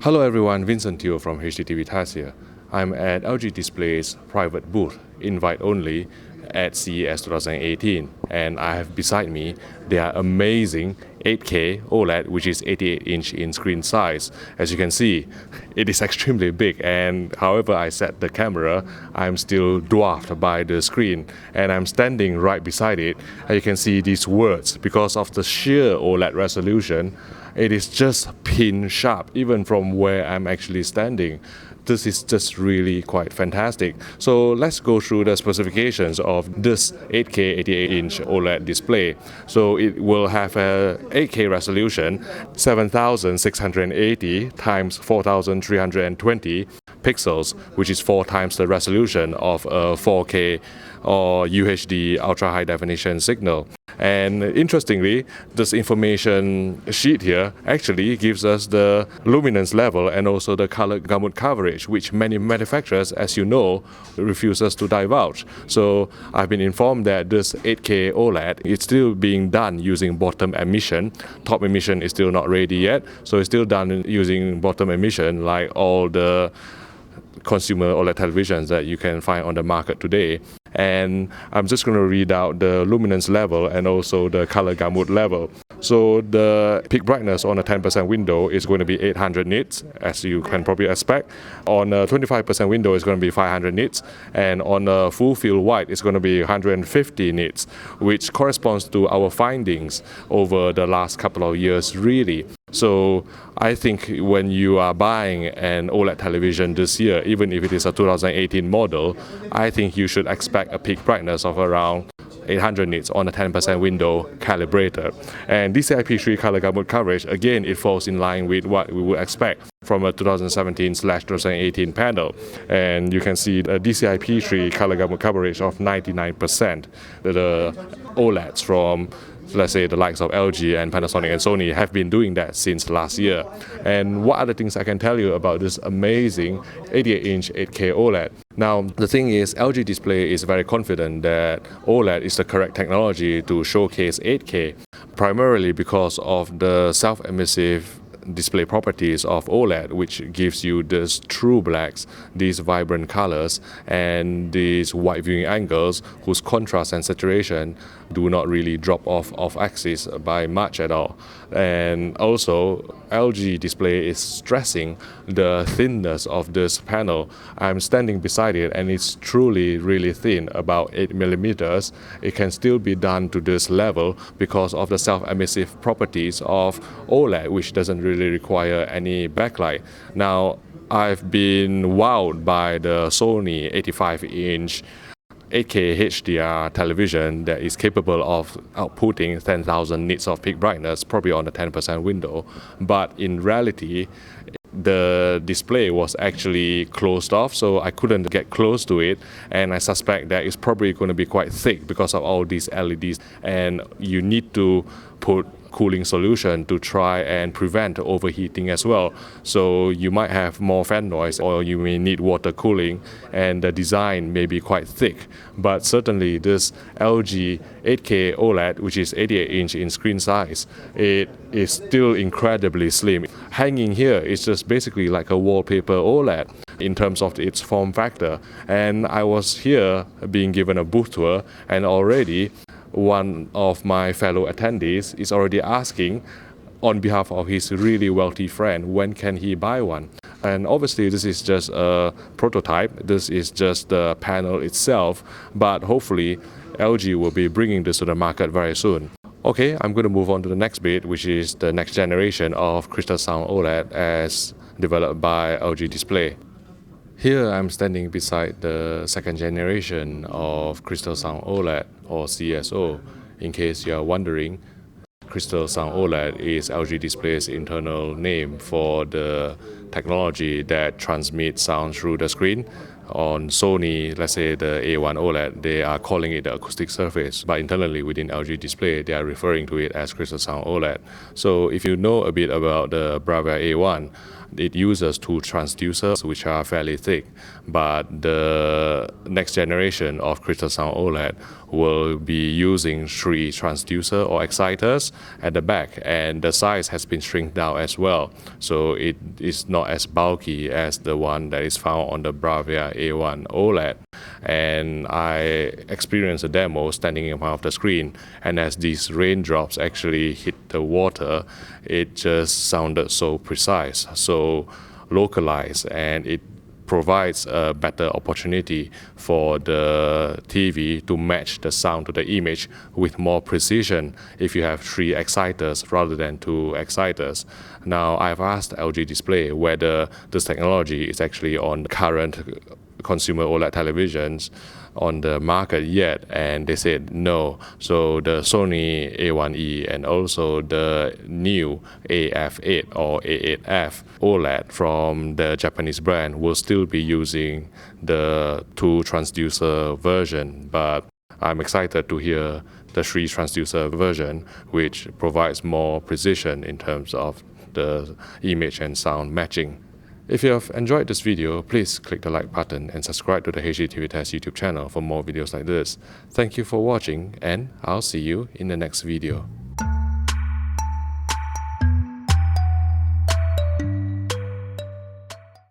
Hello everyone, Vincent Teo from HDTV TAS here. I'm at LG Display's private booth, invite only, at CES 2018, and I have beside me their amazing 8K OLED, which is 88-inch in screen size. As you can see, it is extremely big, and however I set the camera, I'm still dwarfed by the screen, and I'm standing right beside it, and you can see these words. Because of the sheer OLED resolution, it is just pin sharp, even from where I'm actually standing. This is just really quite fantastic. So let's go through the specifications of this 8K 88-inch OLED display. So it will have a 8K resolution, 7680 times 4320 pixels, which is 4 times the resolution of a 4K or UHD ultra high definition signal. And interestingly, this information sheet here actually gives us the luminance level and also the color gamut coverage, which many manufacturers, as you know, refuses to divulge. So I've been informed that this 8K OLED is still being done using bottom emission. Top emission is still not ready yet, so it's still done using bottom emission like all the consumer OLED televisions that you can find on the market today. And I'm just going to read out the luminance level and also the color gamut level. So the peak brightness on a 10% window is going to be 800 nits, as you can probably expect. On a 25% window, it's going to be 500 nits, and on a full field white, it's going to be 150 nits, which corresponds to our findings over the last couple of years, really. So I think when you are buying an OLED television this year, even if it is a 2018 model, I think you should expect a peak brightness of around 800 nits on a 10% window calibrated. And DCI-P3 color gamut coverage, again, it falls in line with what we would expect from a 2017/2018 panel. And you can see a DCI-P3 color gamut coverage of 99%. The OLEDs from, let's say, the likes of LG and Panasonic and Sony have been doing that since last year. And what other things I can tell you about this amazing 88-inch 8K OLED? Now, the thing is, LG Display is very confident that OLED is the correct technology to showcase 8K, primarily because of the self-emissive display properties of OLED, which gives you these true blacks, these vibrant colors, and these wide viewing angles whose contrast and saturation do not really drop off axis by much at all. And also, LG Display is stressing the thinness of this panel. I'm standing beside it, and it's truly really thin, about 8 millimeters. It can still be done to this level because of the self-emissive properties of OLED, which doesn't really require any backlight. Now, I've been wowed by the Sony 85-inch 8K HDR television that is capable of outputting 10,000 nits of peak brightness, probably on the 10% window. But in reality, the display was actually closed off, so I couldn't get close to it, and I suspect that it's probably going to be quite thick because of all these LEDs, and you need to put cooling solution to try and prevent overheating as well. So you might have more fan noise, or you may need water cooling, and the design may be quite thick. But certainly this LG 8K OLED, which is 88-inch in screen size, it is still incredibly slim. Hanging here is just basically like a wallpaper OLED in terms of its form factor. And I was here being given a booth tour, and already one of my fellow attendees is already asking on behalf of his really wealthy friend, when can he buy one? And obviously this is just a prototype, this is just the panel itself, but hopefully LG will be bringing this to the market very soon. Okay, I'm going to move on to the next bit, which is the next generation of Crystal Sound OLED as developed by LG Display. Here I'm standing beside the second generation of Crystal Sound OLED, or CSO. In case you are wondering, Crystal Sound OLED is LG Display's internal name for the technology that transmits sound through the screen. On Sony, let's say the A1 OLED, they are calling it the acoustic surface, but internally within LG Display, they are referring to it as Crystal Sound OLED. So if you know a bit about the Bravia A1, it uses two transducers which are fairly thick, but the next generation of Crystal Sound OLED will be using 3 transducer or exciters at the back, and the size has been shrunk down as well, so it is not as bulky as the one that is found on the Bravia A1 OLED. And I experienced a demo standing in front of the screen, and as these raindrops actually hit the water, it just sounded so precise, so localized, and it provides a better opportunity for the TV to match the sound to the image with more precision if you have 3 exciters rather than 2 exciters. Now, I've asked LG Display whether this technology is actually on current consumer OLED televisions on the market yet, and they said no. So the Sony A1E and also the new AF8 or A8F OLED from the Japanese brand will still be using the 2 transducer version, but I'm excited to hear the 3 transducer version, which provides more precision in terms of the image and sound matching. If you have enjoyed this video, please click the like button and subscribe to the HDTV Test YouTube channel for more videos like this. Thank you for watching, and I'll see you in the next video.